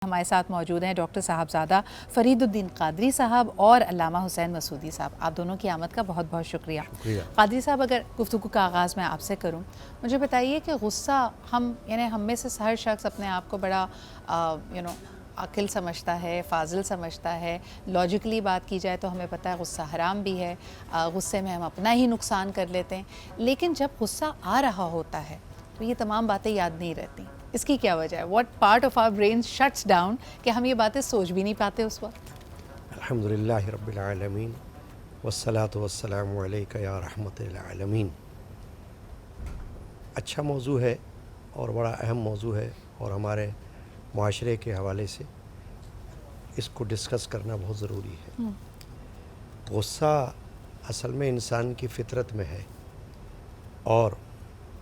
ہمارے ساتھ موجود ہیں ڈاکٹر صاحبزادہ فرید الدین قادری صاحب اور علامہ حسین مسعودی صاحب. آپ دونوں کی آمد کا بہت بہت شکریہ. قادری صاحب، اگر گفتگو کا آغاز میں آپ سے کروں، مجھے بتائیے کہ غصہ ہم میں سے ہر شخص اپنے آپ کو بڑا عقل سمجھتا ہے، فاضل سمجھتا ہے. لاجیکلی بات کی جائے تو ہمیں پتہ ہے غصہ حرام بھی ہے، غصے میں ہم اپنا ہی نقصان کر لیتے ہیں. لیکن جب غصہ آ رہا ہوتا ہے تو یہ تمام باتیں یاد نہیں رہتی. اس کی کیا وجہ ہے؟ What part of our brain shuts down کہ ہم یہ باتیں سوچ بھی نہیں پاتے اس وقت؟ الحمدللہ رب العالمین والصلاة والسلام علیکہ یا رحمت العالمین. اچھا موضوع ہے اور بڑا اہم موضوع ہے، اور ہمارے معاشرے کے حوالے سے اس کو ڈسکس کرنا بہت ضروری ہے. غصہ اصل میں انسان کی فطرت میں ہے، اور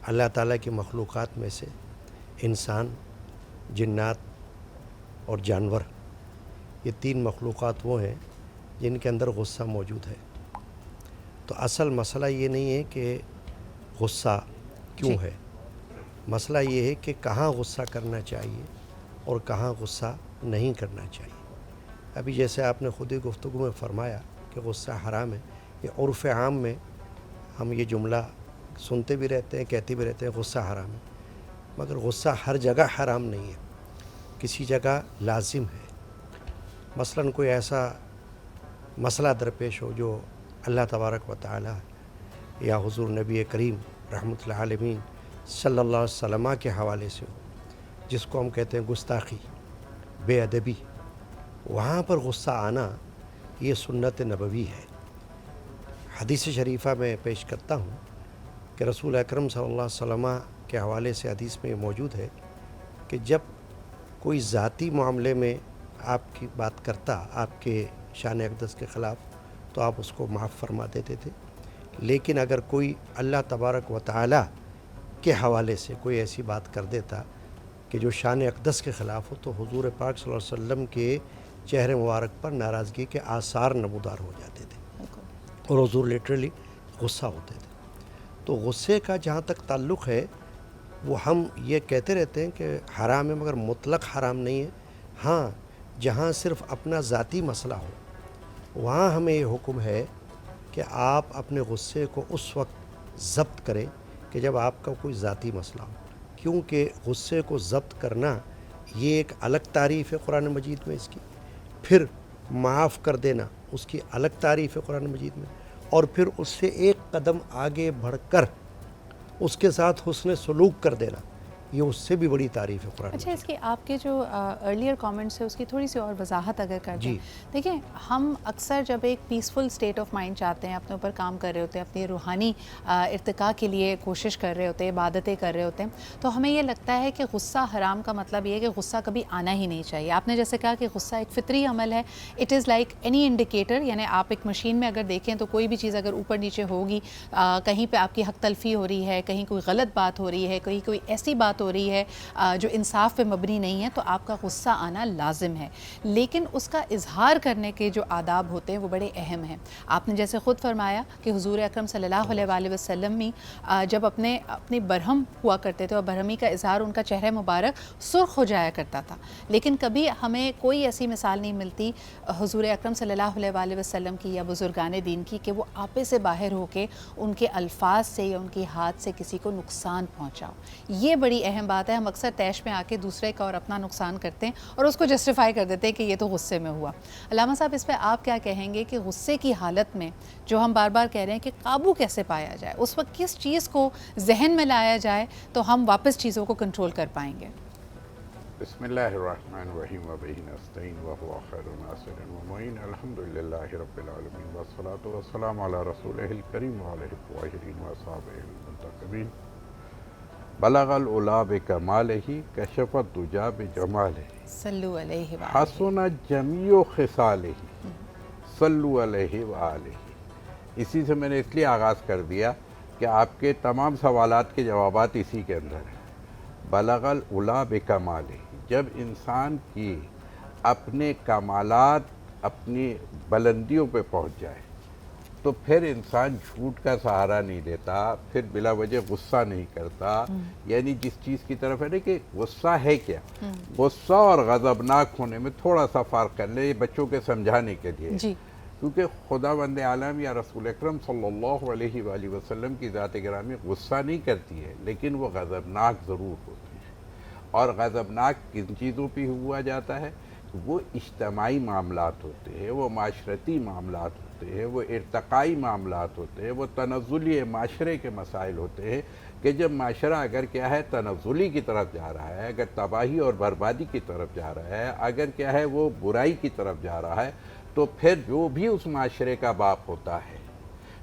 اللہ تعالیٰ کی مخلوقات میں سے انسان، جنات اور جانور، یہ تین مخلوقات وہ ہیں جن کے اندر غصہ موجود ہے. تو اصل مسئلہ یہ نہیں ہے کہ غصہ کیوں ہے، مسئلہ یہ ہے کہ کہاں غصہ کرنا چاہیے اور کہاں غصہ نہیں کرنا چاہیے. ابھی جیسے آپ نے خود ہی گفتگو میں فرمایا کہ غصہ حرام ہے، یہ عرف عام میں ہم یہ جملہ سنتے بھی رہتے ہیں، کہتے بھی رہتے ہیں غصہ حرام ہے. مگر غصہ ہر جگہ حرام نہیں ہے، کسی جگہ لازم ہے. مثلاً کوئی ایسا مسئلہ درپیش ہو جو اللہ تبارک و تعالی یا حضور نبی کریم رحمۃ اللہ علیہ صلی اللہ علیہ وسلم کے حوالے سے ہو، جس کو ہم کہتے ہیں گستاخی، بے ادبی، وہاں پر غصہ آنا یہ سنت نبوی ہے. حدیث شریفہ میں پیش کرتا ہوں کہ رسول اکرم صلی اللہ علیہ وسلم کے حوالے سے حدیث میں موجود ہے کہ جب کوئی ذاتی معاملے میں آپ کی بات کرتا آپ کے شان اقدس کے خلاف تو آپ اس کو معاف فرما دیتے تھے، لیکن اگر کوئی اللہ تبارک و تعالی کے حوالے سے کوئی ایسی بات کر دیتا کہ جو شان اقدس کے خلاف ہو تو حضور پاک صلی اللہ علیہ وسلم کے چہرے مبارک پر ناراضگی کے آثار نمودار ہو جاتے تھے، اور حضور لٹرلی غصہ ہوتے تھے. تو غصے کا جہاں تک تعلق ہے، وہ ہم یہ کہتے رہتے ہیں کہ حرام ہے، مگر مطلق حرام نہیں ہے. ہاں، جہاں صرف اپنا ذاتی مسئلہ ہو وہاں ہمیں یہ حکم ہے کہ آپ اپنے غصے کو اس وقت ضبط کریں کہ جب آپ کا کوئی ذاتی مسئلہ ہو، کیونکہ غصے کو ضبط کرنا یہ ایک الگ تعریف ہے قرآن مجید میں اس کی. پھر معاف کر دینا اس کی الگ تعریف ہے قرآن مجید میں، اور پھر اس سے ایک قدم آگے بڑھ کر اس کے ساتھ حسن سلوک کر دینا، یہ اس سے بھی بڑی تعریف ہے قرآن. اچھا، اس کی آپ کے جو ارلیئر کامنٹس ہے اس کی تھوڑی سی اور وضاحت اگر کر دیں. جی. دیکھیں، ہم اکثر جب ایک پیسفل سٹیٹ آف مائنڈ چاہتے ہیں، اپنے اوپر کام کر رہے ہوتے ہیں، اپنی روحانی ارتقاء کے لیے کوشش کر رہے ہوتے ہیں، عبادتیں کر رہے ہوتے ہیں، تو ہمیں یہ لگتا ہے کہ غصہ حرام کا مطلب یہ ہے کہ غصہ کبھی آنا ہی نہیں چاہیے. آپ نے جیسے کہا کہ غصہ ایک فطری عمل ہے، it is like any indicator. یعنی آپ ایک مشین میں اگر دیکھیں تو کوئی بھی چیز اگر اوپر نیچے ہوگی، کہیں پہ آپ کی حق تلفی ہو رہی ہے، کہیں کوئی غلط بات ہو رہی ہے، کہیں کوئی ایسی بات ہو رہی ہے جو انصاف پہ مبنی نہیں ہے، تو آپ کا غصہ آنا لازم ہے. لیکن اس کا اظہار کرنے کے جو آداب ہوتے ہیں وہ بڑے اہم ہیں. آپ نے جیسے خود فرمایا کہ حضور اکرم صلی اللہ علیہ وآلہ وسلم میں جب اپنے برہم ہوا کرتے تھے اور برہمی کا اظہار ان کا چہرہ مبارک سرخ ہو جایا کرتا تھا، لیکن کبھی ہمیں کوئی ایسی مثال نہیں ملتی حضور اکرم صلی اللہ علیہ وآلہ وسلم کی یا بزرگان دین کی کہ وہ آپے سے باہر ہو کے ان کے الفاظ سے یا ان کے ہاتھ سے کسی کو نقصان پہنچاؤ. یہ بڑی اہم بات ہے. ہم اکثر تیش میں آ کے دوسرے کا اور اپنا نقصان کرتے ہیں اور اس کو جسٹیفائی کر دیتے ہیں کہ یہ تو غصے میں ہوا. علامہ صاحب، اس پہ آپ کیا کہیں گے کہ غصے کی حالت میں جو ہم بار بار کہہ رہے ہیں کہ قابو کیسے پایا جائے، اس وقت کس چیز کو ذہن میں لایا جائے تو ہم واپس چیزوں کو کنٹرول کر پائیں گے؟ بسم اللہ الرحمن الرحیم وبہ نستعین وہو خیر ناصر ومعین. الحمدللہ رب العالمین والصلاة والسلام علی رسولہ الکریم وعلیہ الطاہرین واصحابہ المنتخبین. بلغ العلا بکمالہ کشف الدجی بجمالہ صلو علیہ وآلہ. حسن جمیع خصالہ صلو علیہ وآلہ. اسی سے میں نے اس لیے آغاز کر دیا کہ آپ کے تمام سوالات کے جوابات اسی کے اندر ہیں. بلغ العلا بکمالہ، جب انسان کی اپنے کمالات اپنی بلندیوں پہ پہنچ جائے، تو پھر انسان جھوٹ کا سہارا نہیں لیتا، پھر بلا وجہ غصہ نہیں کرتا. یعنی جس چیز کی طرف ہے نا کہ غصہ ہے کیا، غصہ اور غضبناک ہونے میں تھوڑا سا فرق کر لیں بچوں کے سمجھانے کے لیے. جی کیونکہ خداوند عالم یا رسول اکرم صلی اللہ علیہ وآلہ وسلم کی ذات گرامی غصہ نہیں کرتی ہے، لیکن وہ غضبناک ضرور ہوتی ہے. اور غضبناک کن چیزوں پہ ہوا جاتا ہے؟ وہ اجتماعی معاملات ہوتے ہیں، وہ معاشرتی معاملات ہوتے ہیں، وہ ارتقائی معاملات ہوتے ہیں، وہ تنزلی معاشرے کے مسائل ہوتے ہیں کہ جب معاشرہ اگر کیا ہے تنزلی کی طرف جا رہا ہے، اگر تباہی اور بربادی کی طرف جا رہا ہے، اگر کیا ہے وہ برائی کی طرف جا رہا ہے، تو پھر جو بھی اس معاشرے کا باپ ہوتا ہے،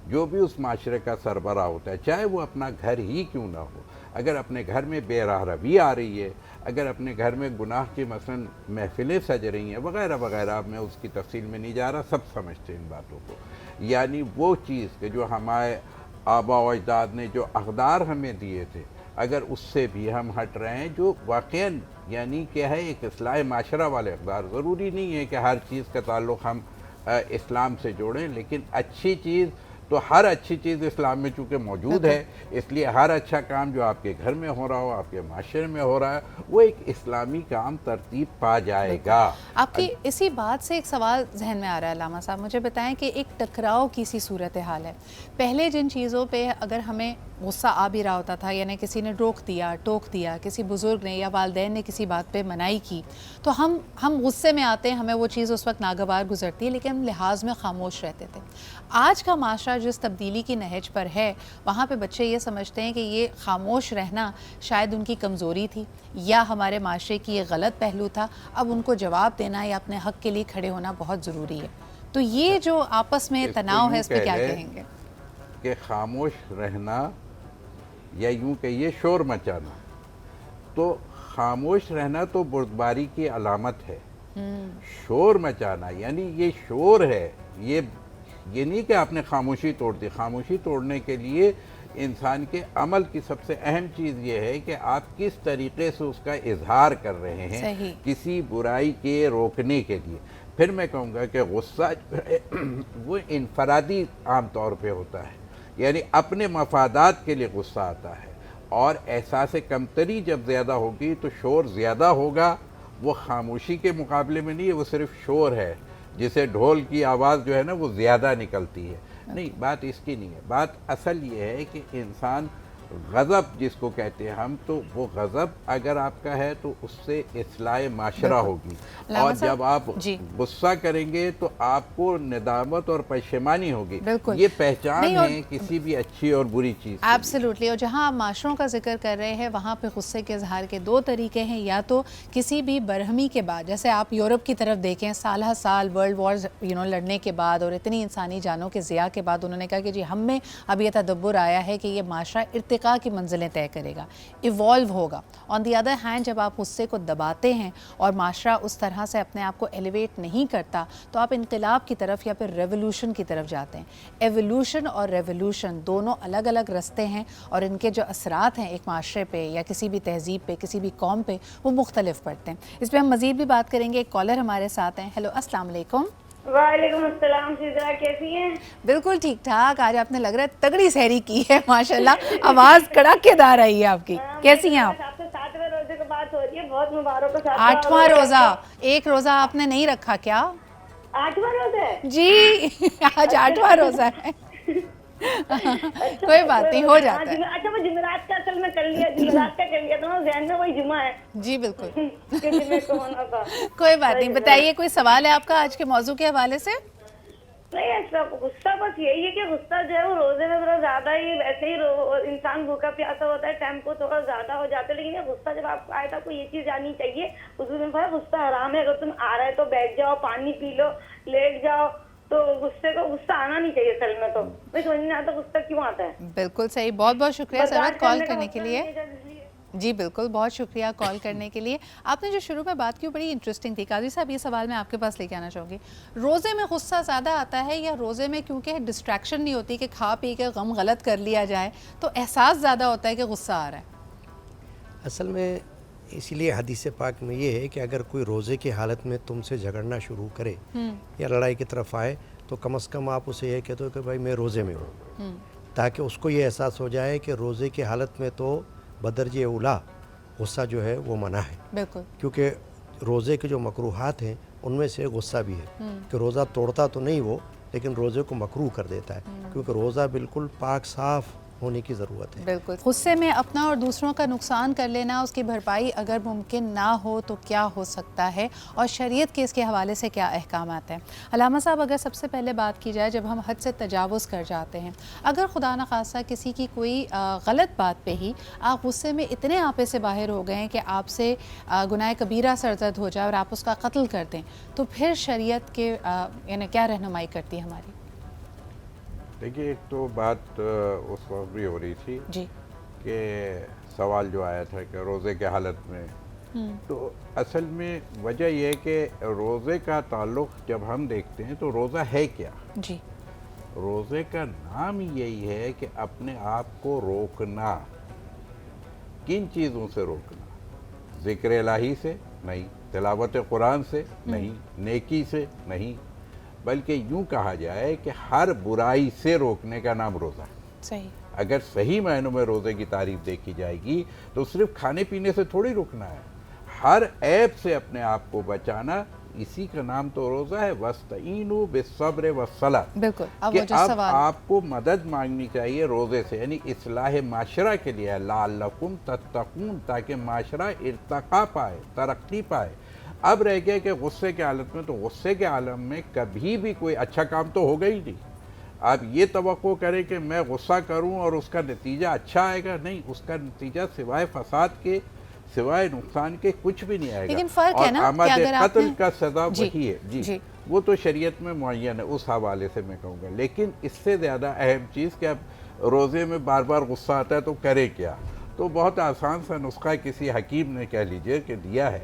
جو بھی اس معاشرے کا سربراہ ہوتا ہے، چاہے وہ اپنا گھر ہی کیوں نہ ہو، اگر اپنے گھر میں بے راہ روی آ رہی ہے، اگر اپنے گھر میں گناہ کی مثلا محفلیں سج رہی ہیں وغیرہ وغیرہ، میں اس کی تفصیل میں نہیں جا رہا، سب سمجھتے ہیں ان باتوں کو. یعنی وہ چیز کہ جو ہمارے آبا و اجداد نے جو اقدار ہمیں دیے تھے، اگر اس سے بھی ہم ہٹ رہے ہیں، جو واقعاً یعنی کیا ہے ایک اصلاح معاشرہ والے اقدار، ضروری نہیں ہے کہ ہر چیز کا تعلق ہم اسلام سے جوڑیں، لیکن اچھی چیز تو ہر اچھی چیز اسلام میں چونکہ موجود ہے، اس لیے ہر اچھا کام جو آپ کے گھر میں ہو رہا ہو، آپ کے معاشرے میں ہو رہا ہے، وہ ایک اسلامی کام ترتیب پا جائے گا. آپ کی اسی بات سے ایک سوال ذہن میں آ رہا ہے علامہ صاحب، مجھے بتائیں کہ ایک ٹکراؤ کی سی صورتحال ہے. پہلے جن چیزوں پہ اگر ہمیں غصہ آ بھی رہا ہوتا تھا، یعنی کسی نے روک دیا، ٹوک دیا، کسی بزرگ نے یا والدین نے کسی بات پہ منائی کی، تو ہم غصے میں آتے ہیں، ہمیں وہ چیز اس وقت ناگوار گزرتی ہے، لیکن ہم لحاظ میں خاموش رہتے تھے. آج کا معاشرہ جس تبدیلی کی نہج پر ہے، وہاں پہ بچے یہ سمجھتے ہیں کہ یہ خاموش رہنا شاید ان کی کمزوری تھی یا ہمارے معاشرے کی یہ غلط پہلو تھا، اب ان کو جواب دینا یا اپنے حق کے لیے کھڑے ہونا بہت ضروری ہے. تو یہ جو آپس میں تناؤ ہے، اس پہ کیا کہیں گے؟ کہ خاموش رہنا یا یوں کہیے شور مچانا، تو خاموش رہنا تو بردباری کی علامت ہے. شور مچانا یعنی یہ شور ہے، یہ نہیں کہ آپ نے خاموشی توڑ دی. خاموشی توڑنے کے لیے انسان کے عمل کی سب سے اہم چیز یہ ہے کہ آپ کس طریقے سے اس کا اظہار کر رہے ہیں صحیح. کسی برائی کے روکنے کے لیے. پھر میں کہوں گا کہ غصہ جو ہے وہ انفرادی عام طور پہ ہوتا ہے، یعنی اپنے مفادات کے لیے غصہ آتا ہے، اور احساس کمتری جب زیادہ ہوگی تو شور زیادہ ہوگا. وہ خاموشی کے مقابلے میں نہیں ہے، وہ صرف شور ہے، جسے ڈھول کی آواز جو ہے نا وہ زیادہ نکلتی ہے. نہیں، بات اس کی نہیں ہے. بات اصل یہ ہے کہ انسان غضب جس کو کہتے ہیں ہم، تو وہ غضب اگر آپ کا ہے تو اس سے اصلاح معاشرہ ہوگی. اور جب آپ غصہ کریں گے تو آپ کو ندامت اور پشیمانی ہوگی. یہ پہچان ہے کسی بھی اچھی اور بری چیز. ایبسلیوٹلی. اور جہاں آپ معاشروں کا ذکر کر رہے ہیں، وہاں پہ غصے کے اظہار کے دو طریقے ہیں. یا تو کسی بھی برہمی کے بعد، جیسے آپ یورپ کی طرف دیکھیں، سالہ سال ورلڈ وارز لڑنے کے بعد اور اتنی انسانی جانوں کے ضیاع کے بعد انہوں نے کہا کہ جی ہم میں اب یہ تدبر آیا ہے کہ یہ معاشرہ ارتقاء کی منزلیں طے کرے گا، ایوالو ہوگا. آن دی ادر ہینڈ جب آپ غصے کو دباتے ہیں اور معاشرہ اس طرح سے اپنے آپ کو ایلیویٹ نہیں کرتا، تو آپ انقلاب کی طرف یا پھر ریولوشن کی طرف جاتے ہیں. ایوولوشن اور ریولوشن دونوں الگ الگ رستے ہیں، اور ان کے جو اثرات ہیں ایک معاشرے پہ یا کسی بھی تہذیب پہ، کسی بھی قوم پہ، وہ مختلف پڑتے ہیں. اس پہ ہم مزید بھی بات کریں گے. ایک کالر ہمارے ساتھ ہیں. ہیلو، السلام علیکم. وعلیکم السلام. سیدرا کیسی ہیں؟ بالکل ٹھیک ٹھاک. آج آپ نے لگ رہا ہے تگڑی سحری کی ہے ماشاءاللہ، آواز کڑاکے دار آئی ہے آپ کی. کیسی ہیں آپ؟ آپ سے 7ویں روزے کی بات ہو رہی ہے، بہت مبارک ہو. 8واں روزہ. ایک روزہ آپ نے نہیں رکھا کیا؟ 8واں روزہ ہے جی، آج 8واں روزہ ہے. کوئی بات نہیں، ہو جاتا ہے. اچھا، وہ جمعرات کا اصل میں کر لیا، جمعرات کا کر لیا تو ذہن میں وہی جمعہ ہے. جی بالکل. جمعے کو ہونا تھا. کوئی بات نہیں. بتائیے، کوئی سوال ہے آپ کا آج کے موضوع کے حوالے سے؟ نہیں، ایسا غصہ بس یہی ہے کہ غصہ جو ہے وہ روزے میں تھوڑا زیادہ ہی، ویسے ہی انسان بھوکا پیاسا ہوتا ہے، ٹائم کو تھوڑا زیادہ ہو جاتا ہے. لیکن یہ غصہ جب آپ آئے تو آپ کو یہ چیز جاننی چاہیے، حضور نے فرمایا غصہ حرام ہے. اگر تم آ رہا ہے تو بیٹھ جاؤ، پانی پی لو، لیٹ جاؤ. تو غصہ آنا نہیں چاہیے اصل میں. تو میں سمجھ نہیں آتا غصہ کیوں آتا ہے. بالکل صحیح. بہت بہت شکریہ سرورت کال کرنے کے لیے. جی بالکل، بہت شکریہ کال کرنے کے لیے. آپ نے جو شروع میں بات کی بڑی انٹرسٹنگ تھی. قاضی صاحب، یہ سوال میں آپ کے پاس لے کے آنا چاہوں گی. روزے میں غصہ زیادہ آتا ہے، یا روزے میں کیونکہ ڈسٹریکشن نہیں ہوتی کہ کھا پی کے غم غلط کر لیا جائے تو احساس زیادہ ہوتا ہے کہ غصہ آ رہا ہے؟ اصل میں اسی لیے حدیث پاک میں یہ ہے کہ اگر کوئی روزے کی حالت میں تم سے جھگڑنا شروع کرے یا لڑائی کی طرف آئے تو کم از کم آپ اسے یہ کہتے ہو کہ بھائی میں روزے میں ہوں، تاکہ اس کو یہ احساس ہو جائے کہ روزے کی حالت میں تو بدرجہ اولا غصہ جو ہے وہ منع ہے، بالکل کیونکہ روزے کے جو مکروہات ہیں ان میں سے غصہ بھی ہے کہ روزہ توڑتا تو نہیں وہ، لیکن روزے کو مکروہ کر دیتا ہے، کیونکہ روزہ بالکل پاک صاف ہونے کی ضرورت ہے۔ بالکل، غصے میں اپنا اور دوسروں کا نقصان کر لینا، اس کی بھرپائی اگر ممکن نہ ہو تو کیا ہو سکتا ہے، اور شریعت کے اس کے حوالے سے کیا احکامات ہیں؟ علامہ صاحب، اگر سب سے پہلے بات کی جائے جب ہم حد سے تجاوز کر جاتے ہیں، اگر خدا نخواستہ کسی کی کوئی غلط بات پہ ہی آپ غصے میں اتنے آپے سے باہر ہو گئے ہیں کہ آپ سے گناہ کبیرہ سرزد ہو جائے اور آپ اس کا قتل کر دیں، تو پھر شریعت کے یعنی کیا رہنمائی کرتی ہے ہماری؟ دیکھیے، ایک تو بات اس وقت بھی ہو رہی تھی جی، کہ سوال جو آیا تھا کہ روزے کے حالت میں، تو اصل میں وجہ یہ ہے کہ روزے کا تعلق جب ہم دیکھتے ہیں تو روزہ ہے کیا؟ جی، روزے کا نام یہی ہے کہ اپنے آپ کو روکنا۔ کن چیزوں سے روکنا؟ ذکر الہی سے نہیں، تلاوت قرآن سے نہیں، نیکی سے نہیں، بلکہ یوں کہا جائے کہ ہر برائی سے روکنے کا نام روزہ ہے۔ صحیح، اگر صحیح معنوں میں روزے کی تعریف دیکھی جائے گی تو صرف کھانے پینے سے تھوڑی رکنا ہے، ہر عیب سے اپنے آپ کو بچانا، اسی کا نام تو روزہ ہے۔ وَاسْتَعِینُوا بِالصَّبْرِ وَالصَّلَاةِ، بالکل۔ اب کہ وہ جو اب سوال آپ کو مدد مانگنی چاہیے روزے سے، یعنی اصلاح معاشرہ کے لیے، لَعَلَّكُمْ تَتَّقُونَ، تاکہ معاشرہ ارتقا پائے، ترقی پائے۔ اب رہ گیا کہ غصے کے حالت میں، تو غصے کے عالم میں کبھی بھی کوئی اچھا کام تو ہوگا ہی نہیں۔ آپ یہ توقع کریں کہ میں غصہ کروں اور اس کا نتیجہ اچھا آئے گا، نہیں، اس کا نتیجہ سوائے فساد کے، سوائے نقصان کے کچھ بھی نہیں آئے گا۔ لیکن فرق ہے نا کہ آمد اگر آپ قتل نے کا سزا جی، وہی ہے، جی۔ جی، وہ تو شریعت میں معین ہے، اس حوالے سے میں کہوں گا۔ لیکن اس سے زیادہ اہم چیز کہ اب روزے میں بار بار غصہ آتا ہے تو کرے کیا؟ تو بہت آسان سا نسخہ کسی حکیم نے کہہ لیجئے کہ دیا ہے،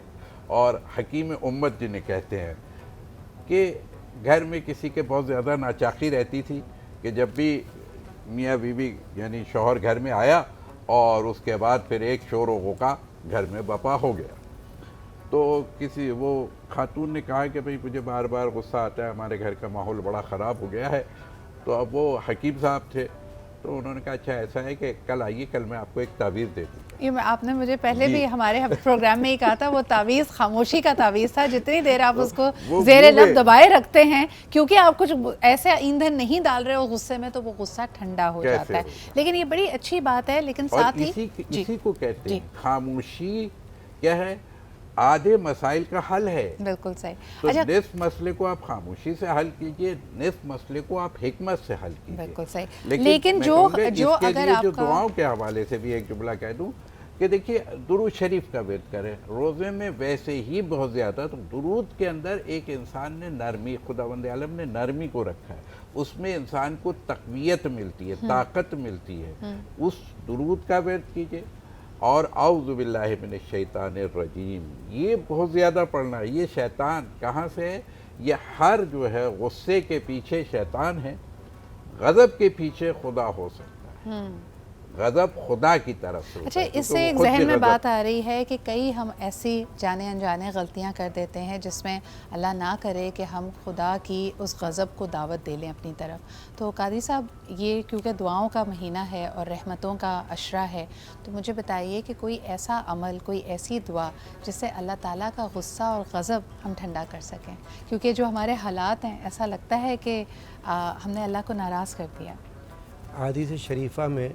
اور حکیم امت جنہیں کہتے ہیں، کہ گھر میں کسی کے بہت زیادہ ناچاقی رہتی تھی کہ جب بھی میاں بیوی یعنی شوہر گھر میں آیا اور اس کے بعد پھر ایک شور و غوغا گھر میں برپا ہو گیا، تو کسی وہ خاتون نے کہا کہ بھئی مجھے بار بار غصہ آتا ہے، ہمارے گھر کا ماحول بڑا خراب ہو گیا ہے۔ تو اب وہ حکیم صاحب تھے، تو انہوں نے کہا اچھا ایسا ہے کہ کل آئیے، کل میں آپ کو ایک تعویذ دے دوں گا۔ یہ آپ نے مجھے پہلے جی، بھی ہمارے پروگرام میں ہی کہا تھا، وہ تعویذ خاموشی کا تعویذ تھا، جتنی دیر آپ اس کو وہ زیر منہ لب دبائے رکھتے ہیں، کیونکہ آپ کچھ ایسے ایندھن نہیں ڈال رہے ہو غصے میں، تو وہ غصہ ٹھنڈا ہو کیسے جاتا ہے۔ ہوگا؟ لیکن یہ بڑی اچھی بات ہے، لیکن اور ساتھ ہی اسی کو کہتے جی، ہیں خاموشی کیا ہے؟ آدھے مسائل کا حل ہے۔ بالکل صحیح۔ تو اچھا، نصف مسئلے کو آپ خاموشی سے حل کیجئے، نصف مسئلے کو آپ حکمت سے حل کیجئے۔ بالکل صحیح۔ لیکن میں جو کہوں گا جو اس کے اگر لیے آپ جو کا دعاؤں کے حوالے سے بھی ایک جملہ کہہ دوں کہ دیکھیے درود شریف کا ورد کریں روزے میں، ویسے ہی بہت زیادہ، تو درود کے اندر ایک انسان نے نرمی، خداوند عالم نے نرمی کو رکھا ہے، اس میں انسان کو تقویت ملتی ہے، طاقت ملتی ہے۔ اس درود کا ورد کیجئے، اور اعوذ باللہ من الشیطان الرجیم، یہ بہت زیادہ پڑھنا ہے۔ یہ شیطان کہاں سے ہے؟ یہ ہر جو ہے غصے کے پیچھے شیطان ہے، غضب کے پیچھے خدا ہو سکتا ہے، غضب خدا کی طرف سے ہوتا اچھا، ہے، اس کیونکہ سے وہ ایک خود ذہن بھی میں غضب، بات آ رہی ہے کہ کئی ہم ایسی جانے انجانے غلطیاں کر دیتے ہیں جس میں اللہ نہ کرے کہ ہم خدا کی اس غضب کو دعوت دے لیں اپنی طرف۔ تو قاضی صاحب، یہ کیونکہ دعاؤں کا مہینہ ہے اور رحمتوں کا عشرہ ہے، تو مجھے بتائیے کہ کوئی ایسا عمل، کوئی ایسی دعا جس سے اللہ تعالیٰ کا غصہ اور غضب ہم ٹھنڈا کر سکیں، کیونکہ جو ہمارے حالات ہیں ایسا لگتا ہے کہ ہم نے اللہ کو ناراض کر دیا۔ احادیث شریفہ میں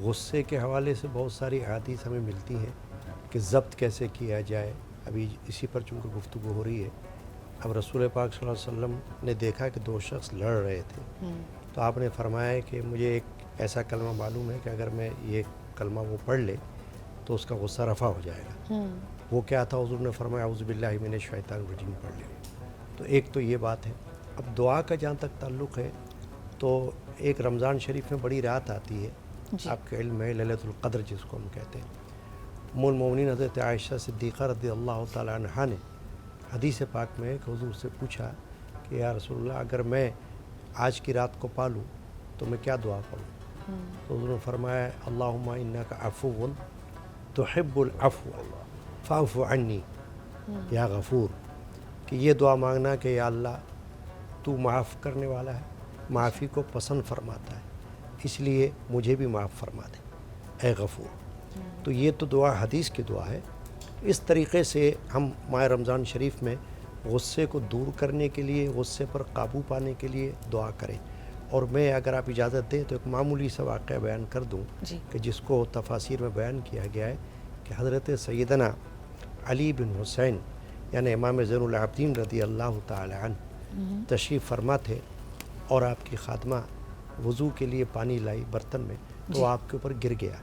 غصے کے حوالے سے بہت ساری احادیث ہمیں ملتی ہیں کہ ضبط کیسے کیا جائے۔ ابھی اسی پر چونکہ گفتگو ہو رہی ہے، اب رسول پاک صلی اللہ علیہ وسلم نے دیکھا کہ دو شخص لڑ رہے تھے، تو آپ نے فرمایا کہ مجھے ایک ایسا کلمہ معلوم ہے کہ اگر میں یہ کلمہ وہ پڑھ لے تو اس کا غصہ رفع ہو جائے گا۔ وہ کیا تھا؟ حضور نے فرمایا اعوذ باللہ من الشیطان الرجیم پڑھ لے۔ تو ایک تو یہ بات ہے۔ اب دعا کا جہاں تک تعلق ہے تو ایک رمضان شریف میں بڑی رات آتی ہے، آپ کے علم ہے، لیلۃ القدر جس کو ہم کہتے ہیں۔ ام المومنین حضرت عائشہ صدیقہ رضی اللہ تعالیٰ عنہا نے حدیث پاک میں کہ حضور سے پوچھا کہ یا رسول اللہ، اگر میں آج کی رات کو پالوں تو میں کیا دعا پڑھوں؟ تو حضور نے فرمایا اللہم انک عفو تحب العفو فاعف عنی یا غفور، کہ یہ دعا مانگنا کہ یا اللہ تو معاف کرنے والا ہے, معافی کو پسند فرماتا ہے, اس لیے مجھے بھی معاف فرما دے اے غفور. تو یہ تو دعا حدیث کی دعا ہے. اس طریقے سے ہم ماہ رمضان شریف میں غصے کو دور کرنے کے لیے, غصے پر قابو پانے کے لیے دعا کریں. اور میں اگر آپ اجازت دیں تو ایک معمولی سا واقعہ بیان کر دوں جی. کہ جس کو تفاسیر میں بیان کیا گیا ہے کہ حضرت سیدنا علی بن حسین یعنی امام زین العابدین رضی اللہ تعالی عنہ تشریف فرما تھے, اور آپ کی خادمہ وضو کے لیے پانی لائی برتن میں, تو آپ کے اوپر گر گیا.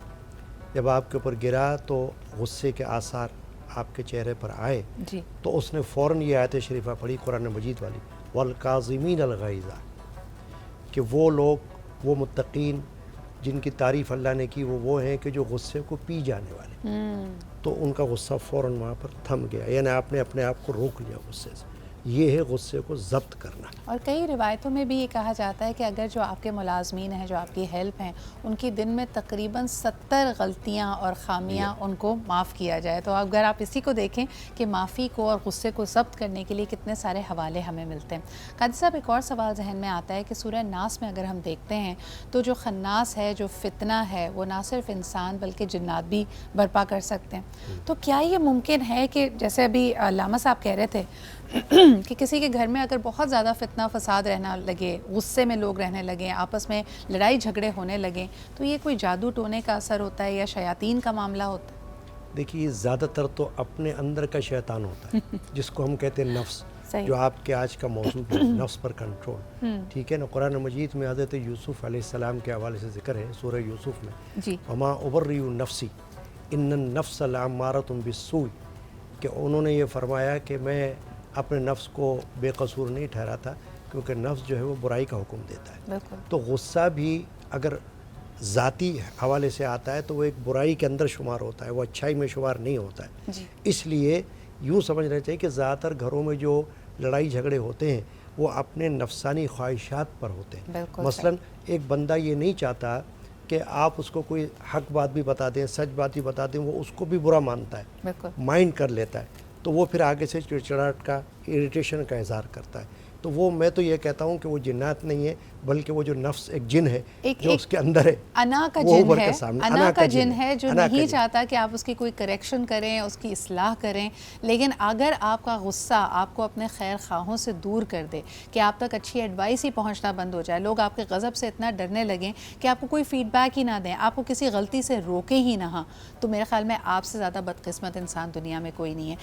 جب آپ کے اوپر گرا تو غصے کے آثار آپ کے چہرے پر آئے, جی. تو اس نے فوراً یہ آیت شریفہ پڑھی قرآن مجید والی, والکاظمین الغیظ, کہ وہ لوگ, وہ متقین جن کی تعریف اللہ نے کی, وہ ہیں کہ جو غصے کو پی جانے والے. تو ان کا غصہ فوراً وہاں پر تھم گیا, یعنی آپ نے اپنے آپ کو روک لیا غصے سے. یہ ہے غصے کو ضبط کرنا. اور کئی روایتوں میں بھی یہ کہا جاتا ہے کہ اگر جو آپ کے ملازمین ہیں, جو آپ کی ہیلپ ہیں, ان کی دن میں تقریباً 70 غلطیاں اور خامیاں ان کو معاف کیا جائے. تو اگر آپ اسی کو دیکھیں کہ معافی کو اور غصے کو ضبط کرنے کے لیے کتنے سارے حوالے ہمیں ملتے ہیں. قاضی صاحب, ایک اور سوال ذہن میں آتا ہے کہ سورہ ناس میں اگر ہم دیکھتے ہیں تو جو خناس ہے, جو فتنہ ہے, وہ نہ صرف انسان بلکہ جنات بھی برپا کر سکتے ہیں. تو کیا یہ ممکن ہے کہ جیسے ابھی علامہ صاحب کہہ رہے تھے کہ کسی کے گھر میں اگر بہت زیادہ فتنہ فساد رہنا لگے, غصے میں لوگ رہنے لگیں, آپس میں لڑائی جھگڑے ہونے لگیں, تو یہ کوئی جادو ٹونے کا اثر ہوتا ہے یا شیاطین کا معاملہ ہوتا ہے؟ دیکھیے, زیادہ تر تو اپنے اندر کا شیطان ہوتا ہے جس کو ہم کہتے ہیں نفس, جو آپ کے آج کا موضوع ہے, نفس پر کنٹرول. ٹھیک ہے نا. قرآن مجید میں حضرت یوسف علیہ السلام کے حوالے سے ذکر ہے سورہ یوسف میں, جی. وما ابرئ نفسی ان النفس لامارۃ بالسوء, کہ انہوں نے یہ فرمایا کہ میں اپنے نفس کو بے قصور نہیں ٹھہراتا, کیونکہ نفس جو ہے وہ برائی کا حکم دیتا ہے. بالکل. تو غصہ بھی اگر ذاتی حوالے سے آتا ہے تو وہ ایک برائی کے اندر شمار ہوتا ہے, وہ اچھائی میں شمار نہیں ہوتا ہے. جی. اس لیے یوں سمجھنا چاہیے کہ زیادہ تر گھروں میں جو لڑائی جھگڑے ہوتے ہیں وہ اپنے نفسانی خواہشات پر ہوتے ہیں. مثلا ایک بندہ یہ نہیں چاہتا کہ آپ اس کو کوئی حق بات بھی بتا دیں, سچ بات بھی بتا دیں, وہ اس کو بھی برا مانتا ہے, مائنڈ کر لیتا ہے, تو وہ پھر آگے سے چڑچڑاہٹ کا, اریٹیشن کا اظہار کرتا ہے. تو وہ میں تو یہ کہتا ہوں کہ وہ جنات نہیں ہے, بلکہ وہ جو نفس ایک جن ہے جو اس کے اندر ہے, انا کا وہ جن ابھر ہے, کے سامنے انا کا جن ہے جو نہیں چاہتا کہ آپ اس کی کوئی کریکشن کریں, اس کی اصلاح کریں. لیکن اگر آپ کا غصہ آپ کو اپنے خیر خواہوں سے دور کر دے, کہ آپ تک اچھی ایڈوائس ہی پہنچنا بند ہو جائے, لوگ آپ کے غضب سے اتنا ڈرنے لگیں کہ آپ کو کوئی فیڈ بیک ہی نہ دیں, آپ کو کسی غلطی سے روکیں ہی نہ, تو میرے خیال میں آپ سے زیادہ بدقسمت انسان دنیا میں کوئی نہیں ہے.